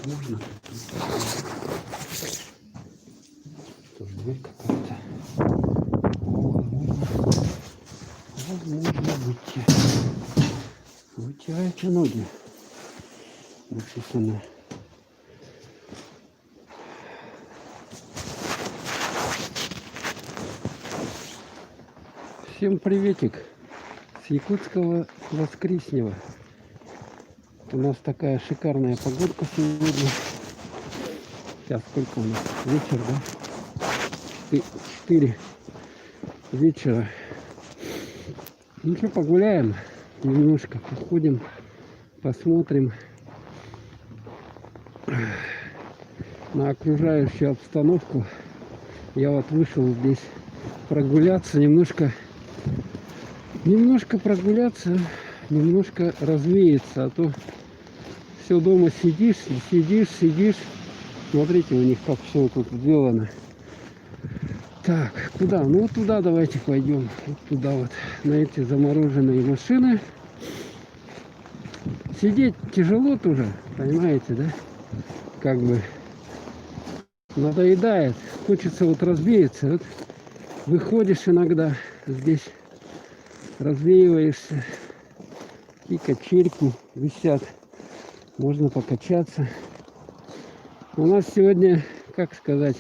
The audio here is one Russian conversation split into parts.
Можно? Что, дверь какая-то? Возможно, вытирайте ноги. Написано. Всем приветик с якутского Воскреснего. У нас такая шикарная погодка сегодня. Сейчас сколько у нас? Вечер, да? 4 вечера. Ну что, погуляем немножко, походим, посмотрим на окружающую обстановку. Я вот вышел здесь прогуляться, немножко прогуляться, немножко развеяться, а то все дома сидишь. Смотрите, у них как все тут сделано. Так, куда? Ну вот туда давайте пойдем. Вот туда вот, на эти замороженные машины. Сидеть тяжело тоже, понимаете, да? Как бы надоедает. Хочется вот развеяться. Вот выходишь иногда здесь, развеиваешься. И качельки висят. Можно покачаться. У нас сегодня, как сказать,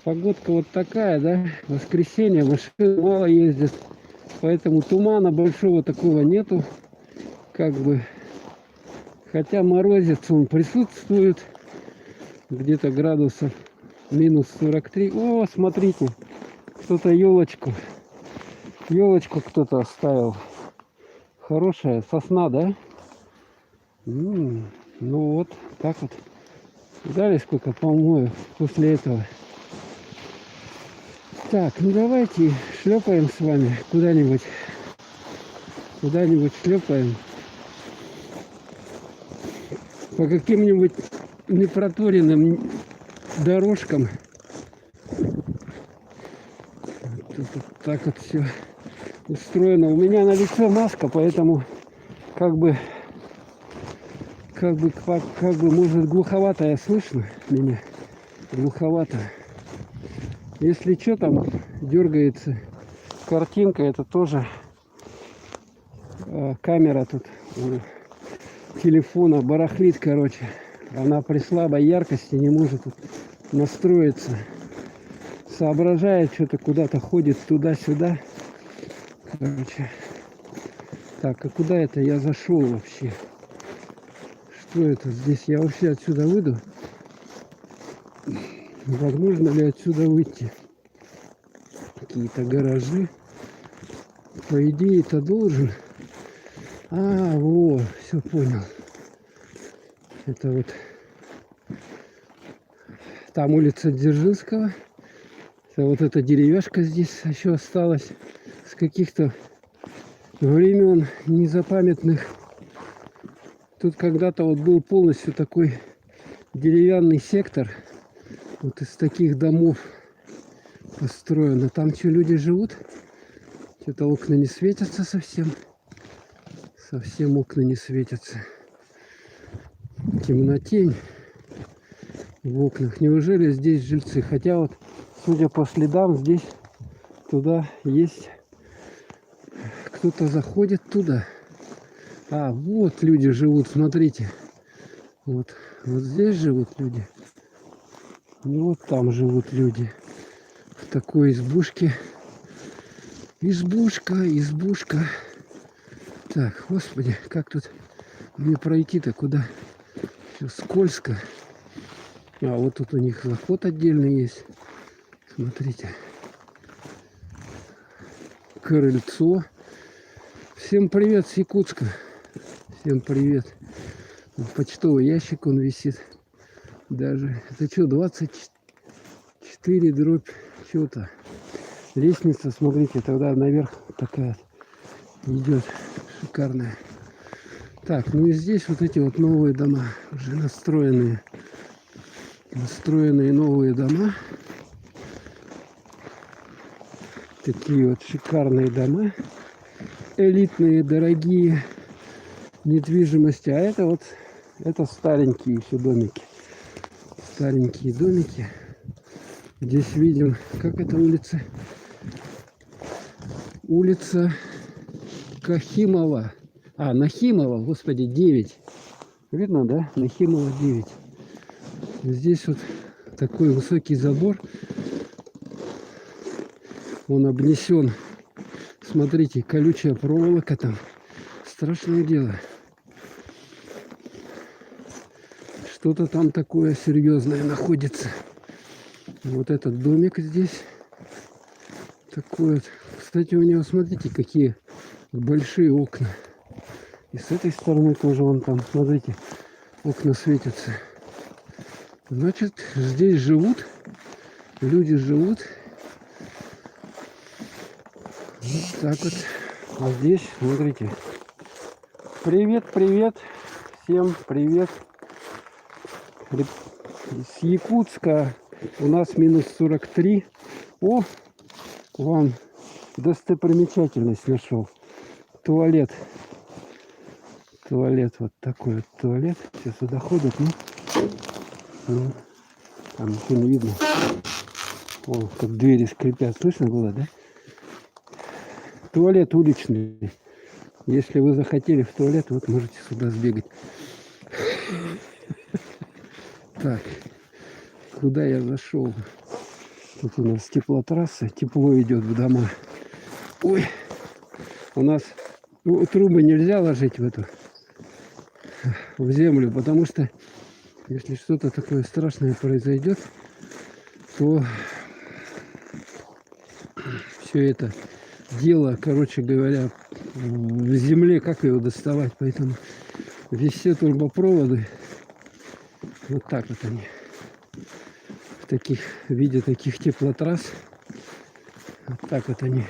погодка вот такая, да? Воскресенье, машин мало ездит. Поэтому тумана большого такого нету. Как бы. Хотя морозец он присутствует. Где-то градусов минус 43. О, смотрите. Кто-то елочку кто-то оставил. Хорошая сосна, да? Ну вот, так вот. Дали сколько помою после этого. Так, ну давайте шлепаем с вами куда-нибудь. Шлепаем. По каким-нибудь непроторенным дорожкам. Тут вот так вот все устроено. У меня на лице маска, поэтому как бы может глуховато я слышно меня. Глуховато. Если что, там дергается картинка, это тоже камера тут у телефона барахлит, короче. Она при слабой яркости не может настроиться. Соображает, что-то куда-то ходит туда-сюда. Короче. Так, а куда это я зашел вообще? Что это здесь? Я вообще отсюда выйду? Возможно ли отсюда выйти? Какие-то гаражи. По идее, это должен. Во, все понял. Это вот там улица Дзержинского. Это вот эта деревяшка здесь еще осталась с каких-то времен незапамятных. Тут когда-то вот был полностью такой деревянный сектор. Вот из таких домов построено. Там что, люди живут? Что-то окна не светятся совсем. Совсем окна не светятся. Темнотень в окнах. Неужели здесь жильцы? Хотя вот, судя по следам, здесь туда есть. Кто-то заходит туда. Вот люди живут, смотрите. Вот здесь живут люди. И вот там живут люди. В такой избушке. Избушка. Так, господи, как тут мне пройти-то куда? Все скользко. Вот тут у них заход отдельный есть. Смотрите. Крыльцо. Всем привет с Якутска. Всем привет. Почтовый ящик он висит. Даже. Это что, 24/. Что-то. Лестница, смотрите, тогда наверх такая идет. Шикарная. Так, ну и здесь вот эти вот новые дома. Уже настроенные новые дома. Такие вот шикарные дома. Элитные, дорогие недвижимости. А это вот Это старенькие еще домики. Старенькие домики. Здесь видим, как это улица? Улица Кахимова. Нахимова, господи, 9. Видно, да? Нахимова 9. Здесь вот такой высокий забор. Он обнесен. Смотрите, колючая проволока там. Страшное дело. Что-то там такое серьезное находится. Вот этот домик здесь. Такой вот. Кстати, у него, смотрите, какие большие окна. И с этой стороны тоже вон там, смотрите, окна светятся. Значит, здесь живут, люди живут. Вот так вот. А здесь, смотрите. Привет, привет. Всем привет. С Якутска у нас минус 43. О, вам достопримечательность нашел. Туалет. Туалет, вот такой вот туалет. Все сюда ходят, ну, там ничего не видно. О, как двери скрипят. Слышно было, да? Туалет уличный. Если вы захотели в туалет, вот можете сюда сбегать. Так, куда я зашел? Тут у нас теплотрасса, тепло идет в дома. Ой, у нас трубы нельзя ложить в землю, потому что если что-то такое страшное произойдет, то все это дело, короче говоря, в земле, как его доставать. Поэтому все трубопроводы вот так вот они в виде таких теплотрасс, вот так вот они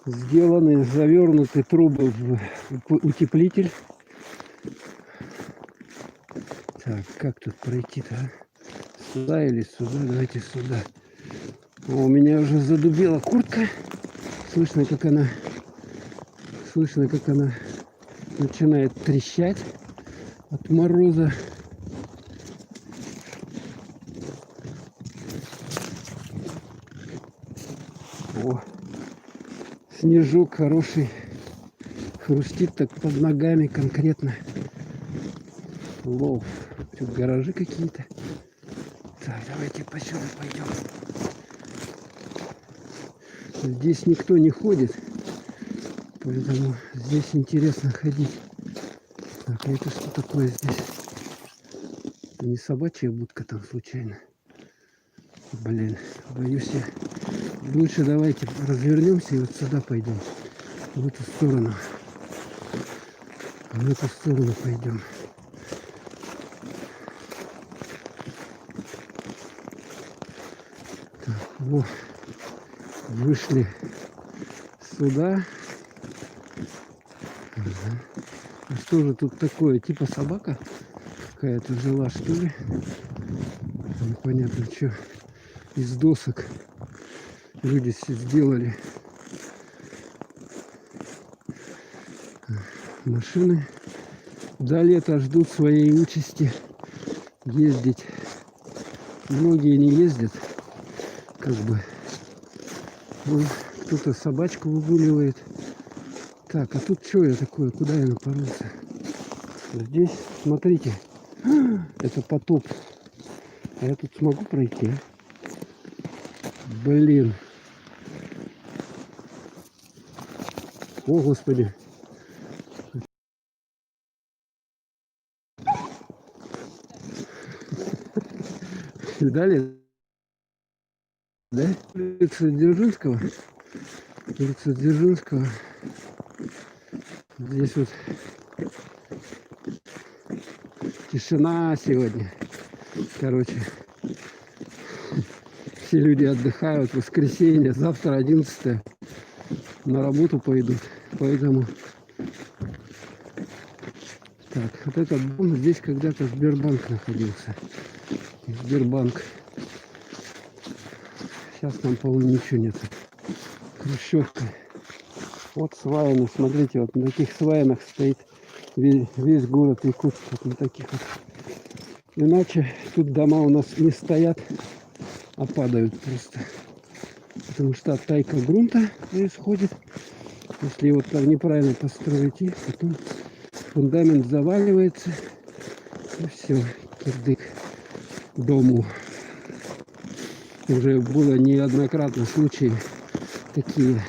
сделаны, завернуты трубы в утеплитель. Так, как тут пройти-то, а? Сюда или сюда? Давайте сюда. У меня уже задубела куртка. Слышно, как она начинает трещать от мороза. О, снежок хороший. Хрустит так под ногами конкретно. Лов. Тут гаражи какие-то. Так, давайте по сюда пойдем. Здесь никто не ходит, поэтому здесь интересно ходить. Так, а это что такое здесь? Не собачья будка там случайно? Блин, боюсь я. Лучше давайте развернемся и вот сюда пойдем. В эту сторону. В эту сторону пойдем. Так, вот. Вышли сюда. Ага. А что же тут такое? Типа собака какая-то жила, что ли? Непонятно, что. Из досок люди сделали. Машины до лета ждут своей участи ездить. Многие не ездят, как бы. Вон кто-то собачку выгуливает. Так, а тут что я такое? Куда я напоролся? Здесь, смотрите, это потоп. А я тут смогу пройти? Блин. О, Господи. Видали? Да? Улица Дзержинского. Улица Дзержинского. Здесь вот тишина сегодня. Короче, все люди отдыхают. Воскресенье, завтра 11 на работу пойдут. Поэтому так, вот этот дом, здесь когда-то Сбербанк находился. Сбербанк. Сейчас там, по-моему, ничего нет. Хрущевка. Вот сваями, смотрите, вот на таких сваях стоит весь город Якутск, вот на таких вот. Иначе тут дома у нас не стоят, а падают просто. Потому что оттайка грунта происходит. Если вот там неправильно построить, и потом фундамент заваливается, и все, кирдык дому. Уже было неоднократно случаи такие.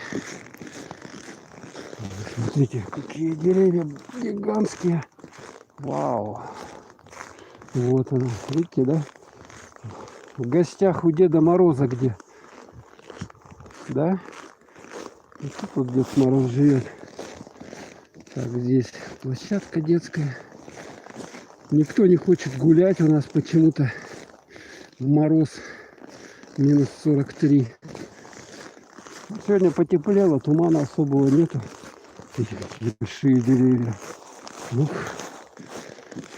Смотрите, какие деревья гигантские. Вау. Вот оно, видите, да? В гостях у Деда Мороза где? Да? И тут Дед Мороз живет. Так, здесь площадка детская. Никто не хочет гулять у нас почему-то. В мороз минус 43. Сегодня потеплело, тумана особого нету. Такие большие деревья. Ух.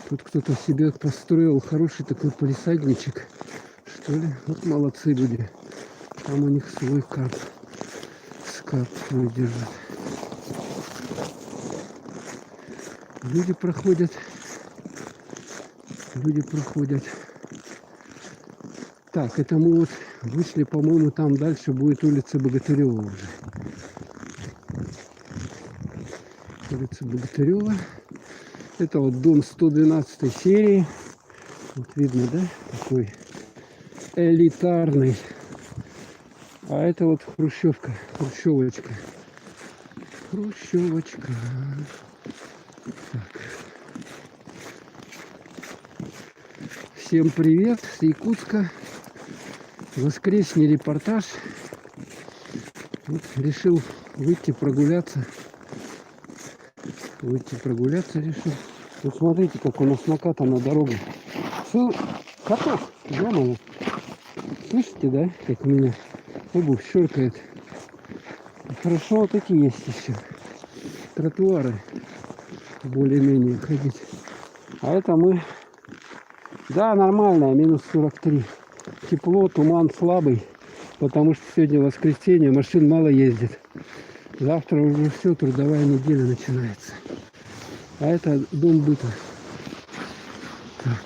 Тут кто-то себе построил хороший такой палисадничек. Что ли? Вот молодцы люди. Там у них свой скат держит. Люди проходят. Так, это мы вот вышли, по-моему, там дальше будет улица Богатырева уже. Улица Богатырева. Это вот дом 112 серии. Вот видно, да? Такой элитарный. А это вот хрущевочка. Так. Всем привет с Якутска. Воскресный репортаж. Вот решил выйти прогуляться. Решил. Вот смотрите, как у нас накатана дорога. Каток, ё-моё. Слышите, да, как у меня обувь щелкает. Хорошо, вот эти есть еще. Тротуары более-менее ходить. А это мы... Да, нормальная, минус 43. Тепло, туман слабый, потому что сегодня воскресенье, машин мало ездит. Завтра уже все, трудовая неделя начинается. А это дом быта. Так.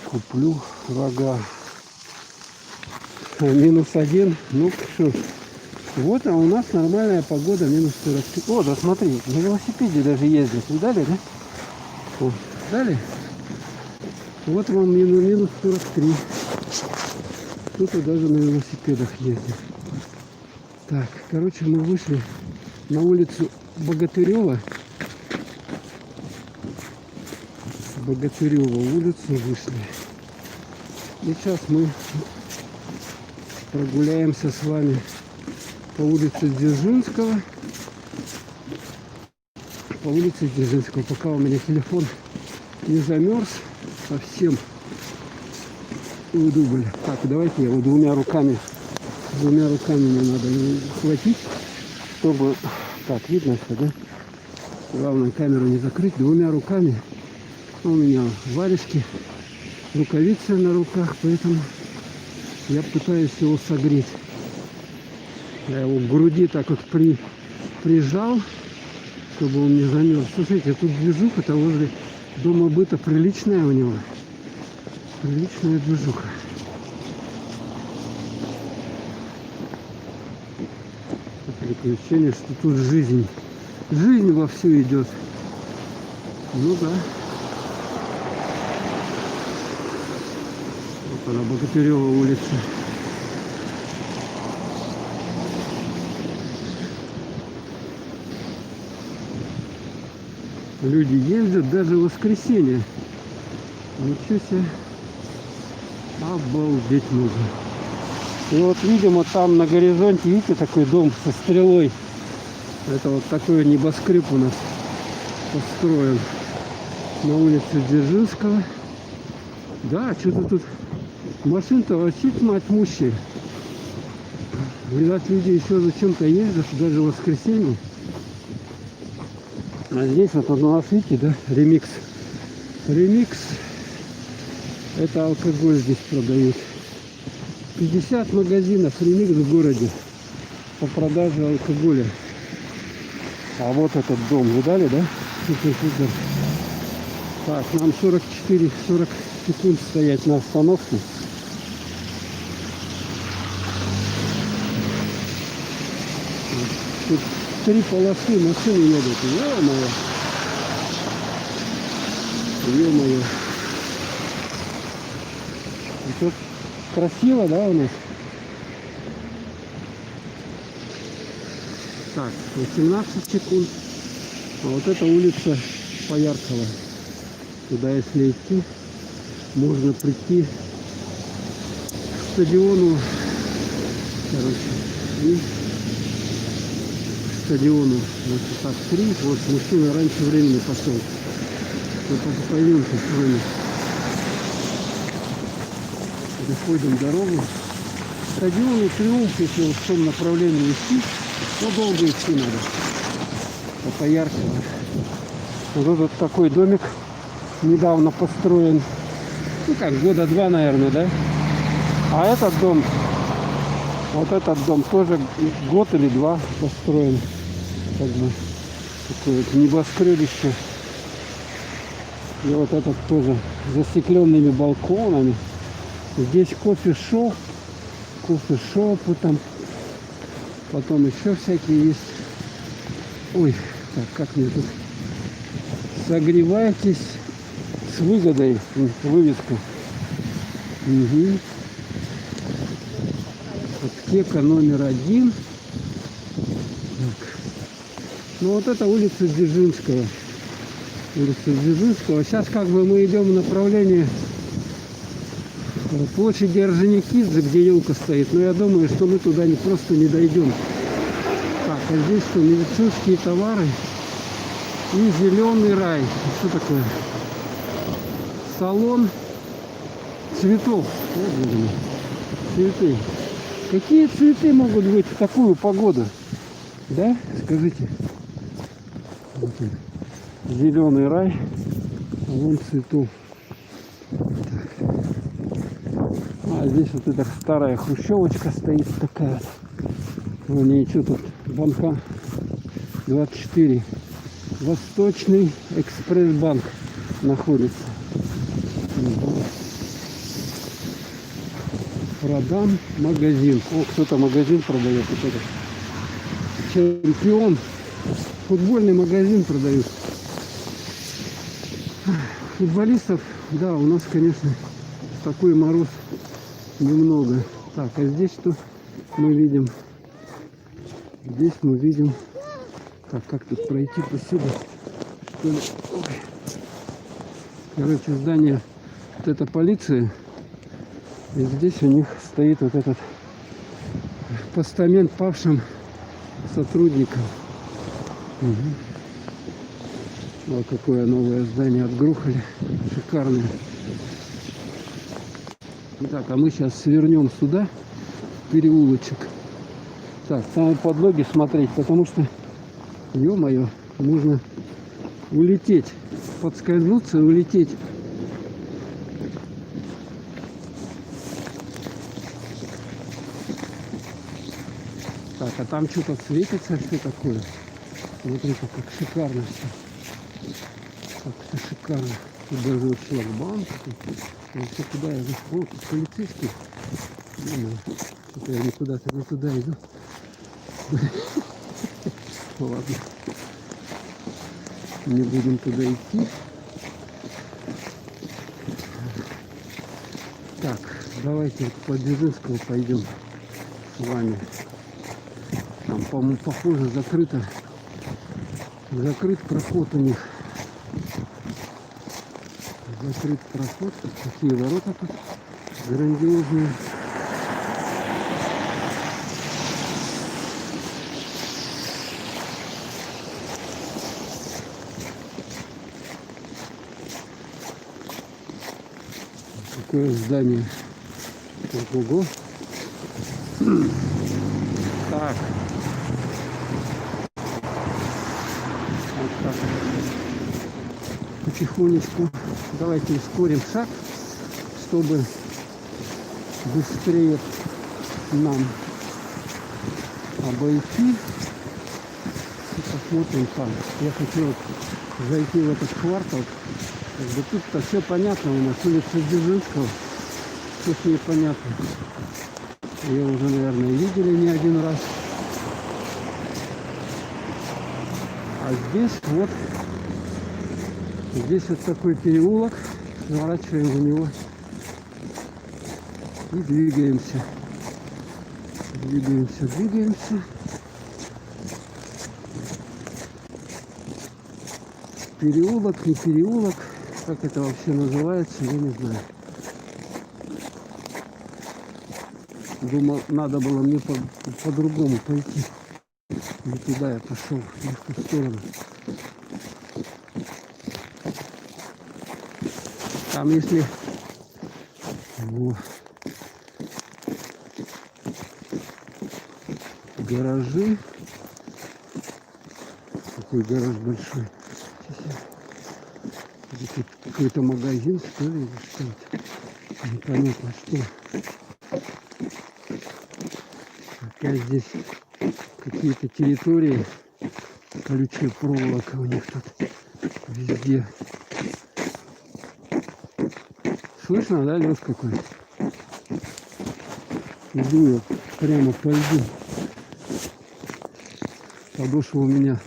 Куплю рога. Минус 1. Ну что ж. Вот, а у нас нормальная погода, минус 43. О, да смотри, на велосипеде даже ездят. Видали, да? О, дали? Вот вам минус 43. Кто-то даже на велосипедах ездит. Так, короче, мы вышли на улицу Богатырева. Улицу вышли. И сейчас мы прогуляемся с вами по улице Дзержинского. Пока у меня телефон не замерз совсем. Дубль. Так, давайте я вот двумя руками мне надо хватить, чтобы... Так, видно все, да? Главное камеру не закрыть. Двумя руками. У меня варежки, рукавицы на руках, поэтому я пытаюсь его согреть. Я его к груди так вот прижал, чтобы он не замерз. Слушайте, тут движуха-то возле дома быта приличная у него. Приличная движуха. Такое ощущение, что тут жизнь вовсю идет. Ну да. Вот она, Богатырева улица. Люди ездят даже в воскресенье. Ничего себе. Обалдеть можно. И вот видимо там на горизонте, видите, такой дом со стрелой. Это вот такой небоскреб у нас построен на улице Дзержинского. Да, что-то тут машин-то вообще тьма тьмущая. Видать, люди еще зачем-то ездят, даже в воскресенье. А здесь вот у нас, видите, да, ремикс. Это алкоголь здесь продают. 50 магазинов ремикс в городе. по продаже алкоголя. А вот этот дом, видали, да? Супер-пупер. Так, нам 40 секунд стоять на остановке. Тут 3 полосы машины едут. Ё-моё. Ё-моё. И тут красиво, да, у нас? Так, 18 секунд. А вот эта улица Пояркова. Туда, если идти, можно прийти к стадиону. Короче, и к стадиону. Вот так 3. Вот мужчина раньше времени пошел. Вот пойдемте с вами. Переходим дорогу. К стадиону Триумф, если вот в том направлении идти, но долго идти надо. По Пояркова. Вот этот такой домик недавно построен. Ну как, года 2, наверное, да? А этот дом, вот этот дом тоже год или 2 построен. Как бы такое вот небоскребище. И вот этот тоже с застекленными балконами. Здесь кофе-шоп, потом еще всякие есть. Ой, так, как мне тут? Согревайтесь с выгодой. Вывеска. Угу. Аптека номер 1. Так. Ну вот это улица Дзержинского. Улица Дзержинского. Сейчас как бы мы идем в направлении площади Орджоникидзе, где елка стоит. Но я думаю, что мы туда просто не дойдем. Так, а здесь что? Медицинские товары и зеленый рай. Что такое? Салон цветов. Вот, цветы. Какие цветы могут быть в такую погоду? Да? Скажите. Вот он. Зеленый рай. Салон цветов. Так. А здесь вот эта старая хрущевочка стоит такая. У нее что тут? Банка 24. Восточный экспресс-банк находится. Продам магазин. О, кто-то магазин продает. Вот это. Чемпион. Футбольный магазин продают. Футболистов, да, у нас, конечно, в такой мороз немного. Так, а здесь что мы видим? Здесь мы видим. Так, как тут пройти посюда? Что ли? Ой. Короче, здание, вот это полиция. И здесь у них стоит вот этот постамент павшим сотрудникам. Угу. Вот какое новое здание отгрохали. Шикарное. Итак, а мы сейчас свернем сюда, в переулочек. Так, там под ноги смотреть, потому что, ё-моё, можно улететь. Подскользнуться и улететь. Так, а там что-то светится, что такое? Смотрите, как шикарно все. Как все шикарно. Тут даже вот шлагбаум. Все куда я зашел. О, тут полицейский. Что-то я не туда иду. Ладно. Не будем туда идти. Так, давайте по Дзержинскому пойдем с вами. Там, по-моему, похоже, закрыто. Закрыт проход у них. Закрыт проход. Какие ворота тут грандиозные. Такое здание. Ого. Так. Вот так. Потихонечку. Давайте ускорим шаг, чтобы быстрее нам обойти и посмотрим там. Я хотел зайти в этот квартал. Как бы тут-то все понятно у нас. Улица Дзержинского. Все непонятно. Ее уже, наверное, видели не один раз. А здесь вот такой переулок. Сворачиваем в него и двигаемся. Двигаемся. Переулок, не переулок. Как это вообще называется, я не знаю. Думал, надо было мне по-другому пойти. Не туда я пошел, не в ту сторону. Там если... Во. Гаражи. Такой гараж большой. Тут какой-то магазин, что ли, или что это? Непонятно что. Опять здесь какие-то территории. Колючая проволока у них тут везде. Слышно, да, лед какой? Иду я прямо по льду. Подошва у меня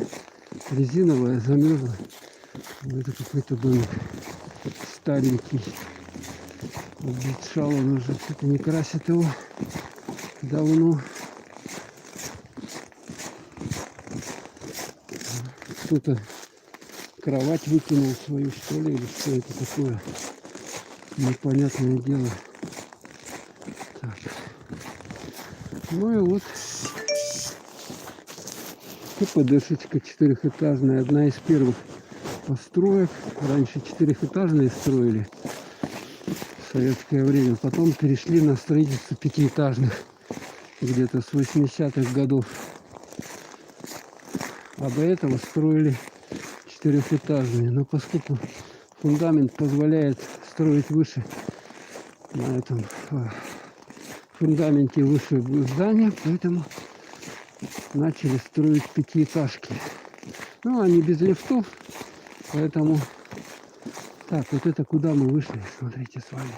резиновая, замерзла. Это какой-то домик старенький. Обветшал он уже, что-то не красит его давно. Кто-то кровать выкинул свою, что ли, или что это такое? Непонятное дело. Так. Ну и вот КПДшечка четырехэтажная, одна из первых построек. Раньше четырехэтажные строили в советское время, потом перешли на строительство пятиэтажных где-то с 80-х годов. А до этого строили четырехэтажные. Но поскольку фундамент позволяет строить выше, на этом фундаменте выше здания, поэтому начали строить пятиэтажки. Ну, они без лифтов, поэтому... Так, вот это куда мы вышли, смотрите с вами.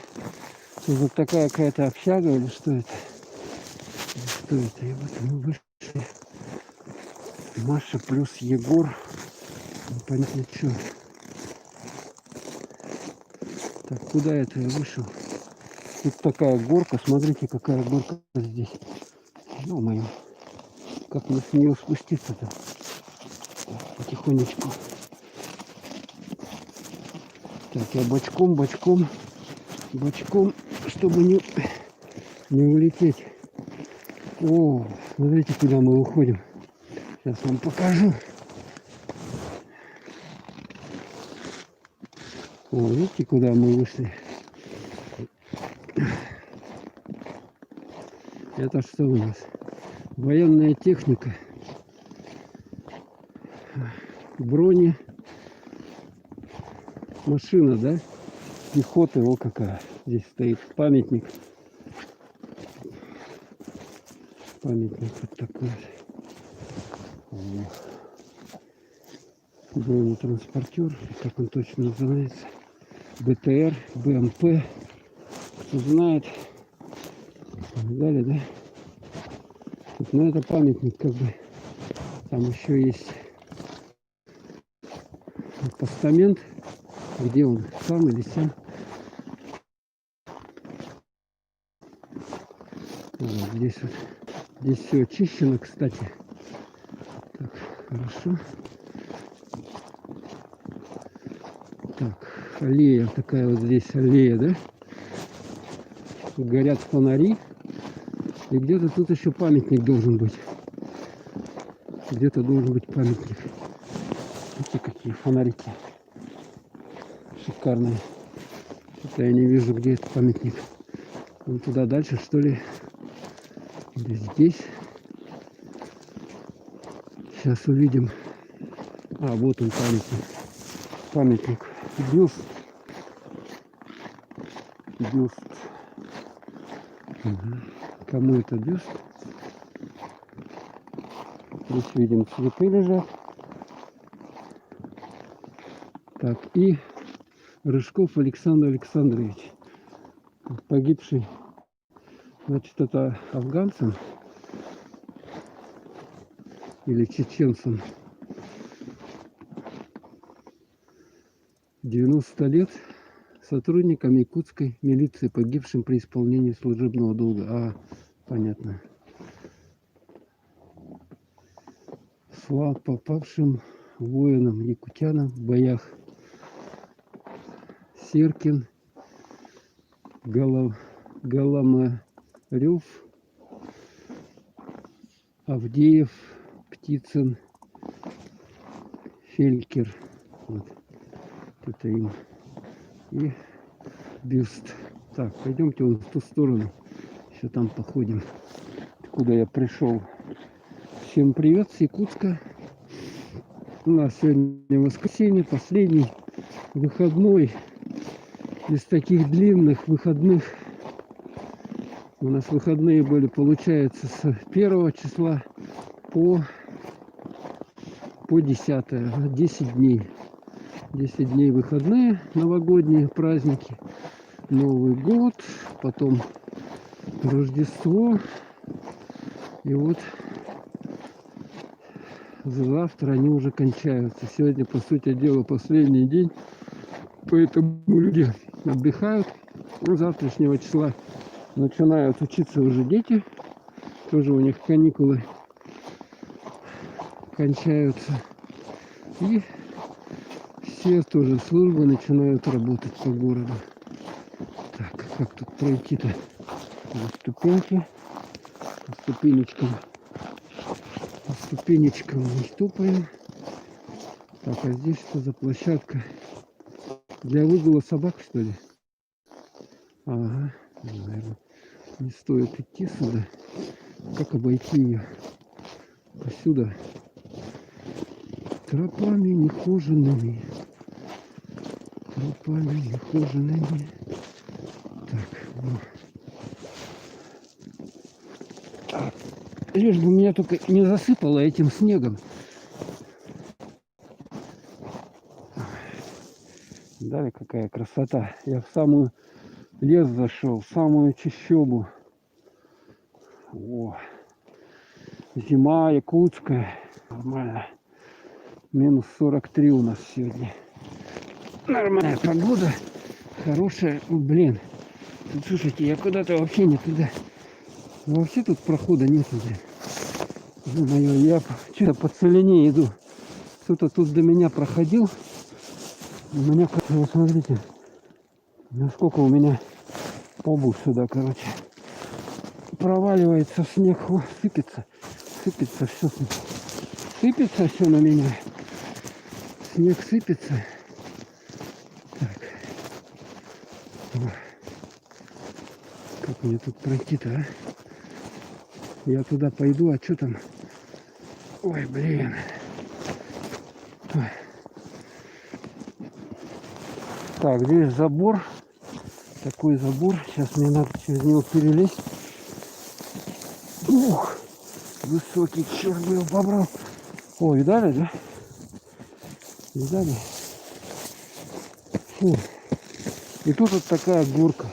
Тут вот такая какая-то общага или что это? Что это? И вот мы вышли. Маша плюс Егор. Непонятно что. Так, куда это я вышел? Тут такая горка, смотрите, какая горка здесь. Ё-моё, как мне с нее спуститься-то? Потихонечку. Так, я бочком, чтобы не улететь. О, смотрите, куда мы уходим. Сейчас вам покажу. О, видите, куда мы вышли? Это что у нас? Военная техника. Брони. Машина, да? Пехота, его какая. Здесь стоит памятник. Памятник вот такой. Бронетранспортер, как он точно называется. БТР, БМП. Кто знает. Далее, да? Тут, ну, это памятник, как бы. Там еще есть постамент. Где он? Сам или сам? Вот, здесь вот. Здесь все очищено, кстати. Так, хорошо. Так, аллея такая вот здесь, аллея, да? Горят фонари. И где-то тут еще памятник должен быть. Где-то должен быть памятник. Видите, какие фонарики. Шикарные. Это я не вижу, где этот памятник. Вон туда дальше, что ли? Или здесь? Сейчас увидим. А, вот он памятник. Памятник. Бюст. Бюст. Угу. Кому это бюст? Здесь видим цветы лежат. Так, и Рыжков Александр Александрович, погибший, значит, это афганцем или чеченцем. 90 лет, сотрудникам якутской милиции, погибшим при исполнении служебного долга. Понятно. Слава попавшим воинам, якутянам в боях. Серкин, Голомарев, Авдеев, Птицын, Фелькер. Вот это им. И бюст. Так, пойдемте вон в ту сторону. Еще там походим. Куда я пришел. Всем привет с Якутска. У нас сегодня воскресенье, последний выходной из таких длинных выходных. У нас выходные были, получается, с 1 числа по 10. 10 дней. 10 дней выходные, новогодние праздники. Новый год, потом Рождество. И вот завтра они уже кончаются. Сегодня, по сути дела, последний день. Поэтому люди отдыхают. С завтрашнего числа начинают учиться уже дети. Тоже у них каникулы кончаются. И все тоже службы начинают работать по городу. Так, как тут пройти-то? Ступеньки. По ступенечкам мы ступаем. Так, а здесь что за площадка? Для выгула собак, что ли? Ага, наверное, не стоит идти сюда. Как обойти ее? Посюда. Тропами нехоженными. Тропами нехоженными. Так, ну. Лишь бы меня только не засыпало этим снегом. Да, какая красота. Я в самую лес зашел, в самую чащобу. О, зима якутская. Нормально. Минус 43 у нас сегодня. Нормальная погода. Хорошая. Блин. Тут, слушайте, я куда-то вообще не туда. Вообще тут прохода нет. Ё-моё, я что-то по целине иду. Кто-то тут до меня проходил. У меня, вот смотрите, насколько у меня обувь сюда, короче, проваливается в снег. О, сыпется все. Сыпется все на меня. Снег сыпется. Так. О. Как мне тут пройти-то, а? Я туда пойду, а что там? Ой, блин. Ой. Так, здесь забор. Такой забор. Сейчас мне надо через него перелезть. Ух! Высокий, черт бы его побрал. О, видали, да? Видали? Фу. И тут вот такая горка.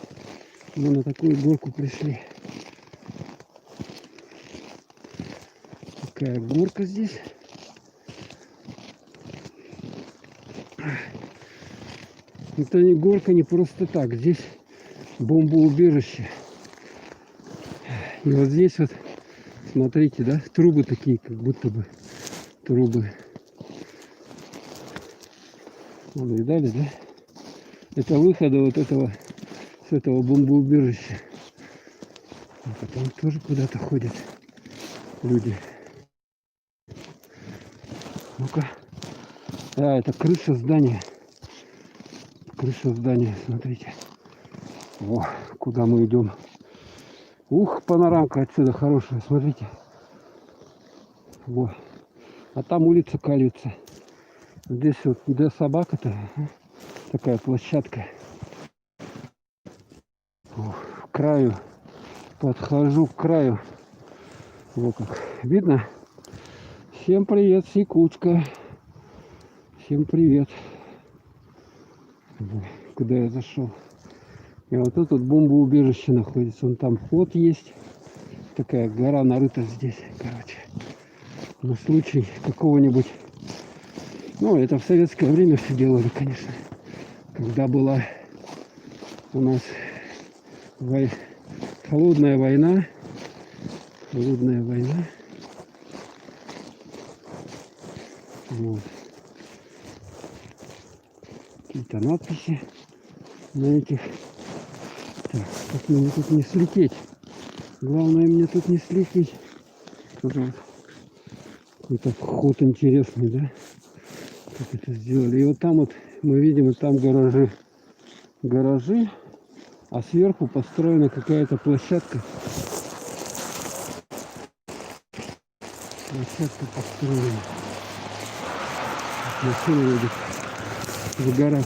Мы на такую горку пришли. Такая горка здесь. Это не горка, не просто так. Здесь бомбоубежище. И вот здесь вот, смотрите, да, трубы такие, как будто бы трубы. Вон, видали, да? Это выходы вот этого, с этого бомбоубежища. А потом тоже куда-то ходят люди. Ну-ка. Да, это крыша здания. Крыша здания, смотрите. О, куда мы идем. Ух, панорамка отсюда хорошая, смотрите. Вот. А там улица Калица. Здесь вот для собак-то такая площадка. К краю. Подхожу к краю. Вот как. Видно? Всем привет с Якутска. Всем привет. Куда я зашел? И вот тут вот бомбоубежище находится. Вон там вход есть. Такая гора нарыта здесь, короче. На случай какого-нибудь... Ну, это в советское время все делали, конечно. Когда была у нас холодная война. Холодная война. Вот. Какие-то надписи на этих. Так, как мне тут не слететь? Главное мне тут не слететь. Какой-то вход интересный, да? Как это сделали. И вот там вот мы видим, вот там гаражи. Гаражи. А сверху построена какая-то площадка. Площадка построена. Машина едет в горах.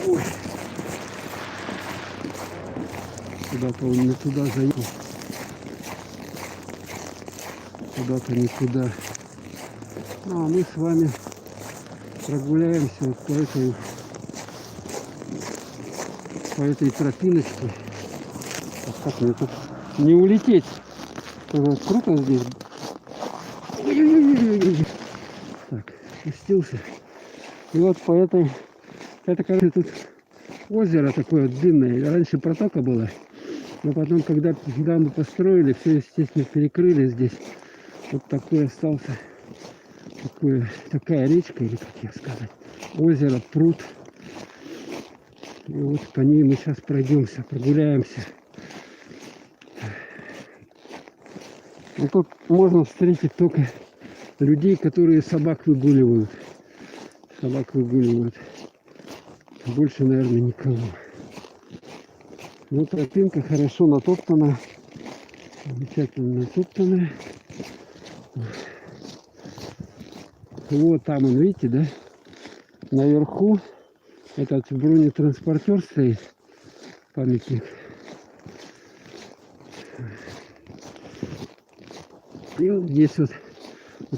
Ой. Куда-то он не туда заехал. Куда-то не туда. Ну, а мы с вами прогуляемся вот по этой тропиночке. Как мне тут не улететь? Круто здесь. Ой-ой-ой-ой-ой. Так, спустился. И вот по этой... Это, короче, тут озеро такое длинное. Раньше протока была. Но потом, когда дамбу построили, все, естественно, перекрыли здесь. Вот такой остался. Такая речка, или как я сказать. Озеро, пруд. И вот по ней мы сейчас пройдемся, прогуляемся. И тут можно встретить только людей, которые собак выгуливают. Собак выгуливают. Больше, наверное, никого. Но тропинка хорошо натоптана. Замечательно натоптана. Вот там он, видите, да? Наверху этот бронетранспортер стоит. Памятник. И вот здесь вот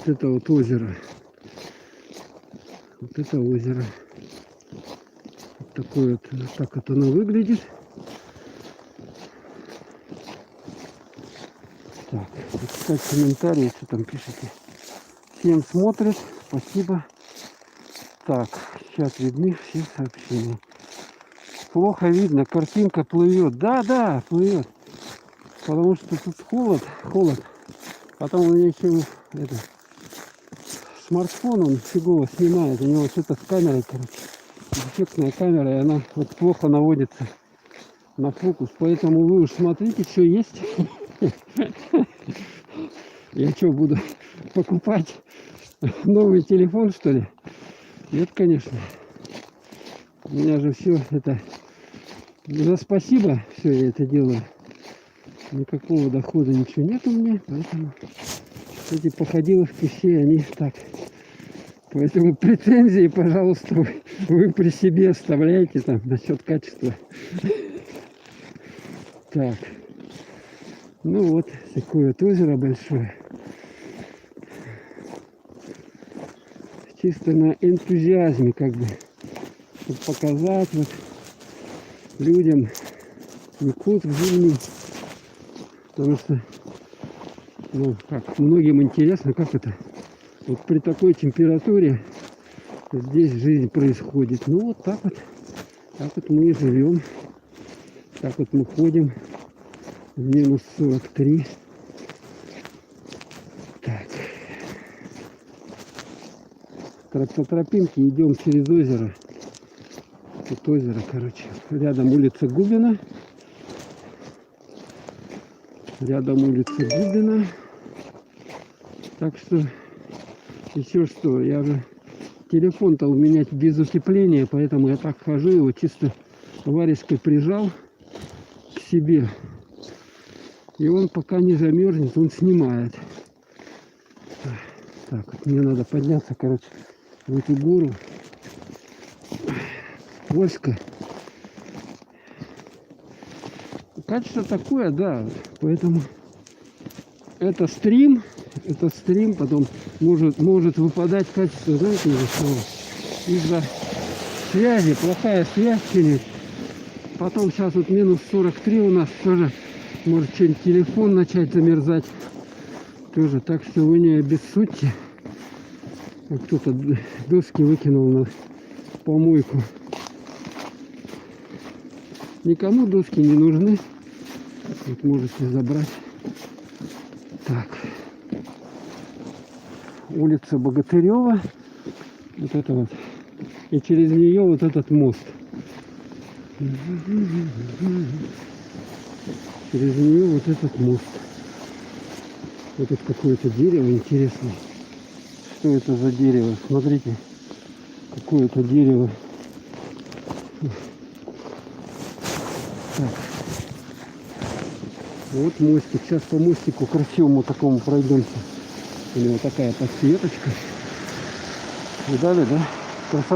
это вот озеро. Вот это озеро. Вот такое вот, так вот оно выглядит. Так, почитать комментарии, что там пишите. Всем смотрят, спасибо. Так, сейчас видны все сообщения. Плохо видно, картинка плывет. Да, плывет. Потому что тут холод. Потом у меня еще это, смартфон, он фигово снимает. У него что-то с камерой, короче. Дефектная камера, и она вот плохо наводится на фокус. Поэтому вы уж смотрите, что есть. Я что, буду покупать новый телефон, что ли? Нет, конечно. У меня же все это за спасибо, все я это делаю. Никакого дохода, ничего нет у меня, поэтому эти походиловки все, они так. Поэтому претензии, пожалуйста, вы при себе оставляете там насчет качества. Так. Ну вот, такое вот озеро большое. Чисто на энтузиазме, как бы, чтобы показать вот людям Якут в зимний. Потому что, ну, как многим интересно, как это вот при такой температуре здесь жизнь происходит. Ну вот так вот мы и живем. Так вот мы ходим в минус 43. Так. По тропинке идем через озеро. Тут озеро, короче. Рядом улица Губина. Так что, еще что, я же телефон-то у меня без утепления, поэтому я так хожу, его чисто варежкой прижал к себе. И он пока не замерзнет, он снимает. Так, вот мне надо подняться, короче, в эту гору. Вольска. Качество такое, да. Поэтому это стрим, потом может выпадать качество, знаете, из-за связи, плохая связь или потом сейчас вот минус 43 у нас тоже может что-нибудь телефон начать замерзать тоже, так что вы не обессудьте. Вот кто-то доски выкинул на помойку. Никому доски не нужны, вот можете забрать. Так, улица Богатырева, вот это вот, и через нее вот этот мост. Через нее вот этот мост. Вот тут какое-то дерево интересное. Что это за дерево? Смотрите, какое-то дерево. Так. Вот мостик. Сейчас по мостику красивому такому пройдемся. У него такая подсветочка. Видали, да? Красота.